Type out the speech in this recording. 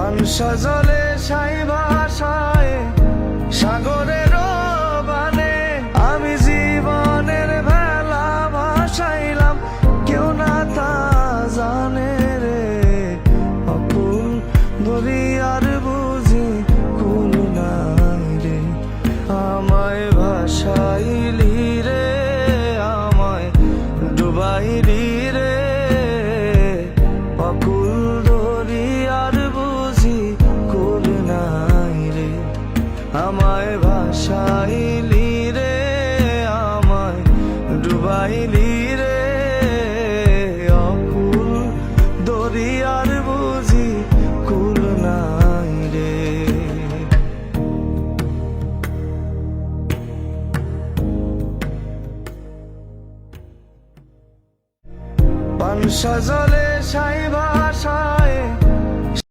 পানসা জলে সাই ভাষায় সাগরের বানে আমি জীবনের ভেলা ভাসাইলাম, কেউ না তা জানে রে। অকুল দরিয়ার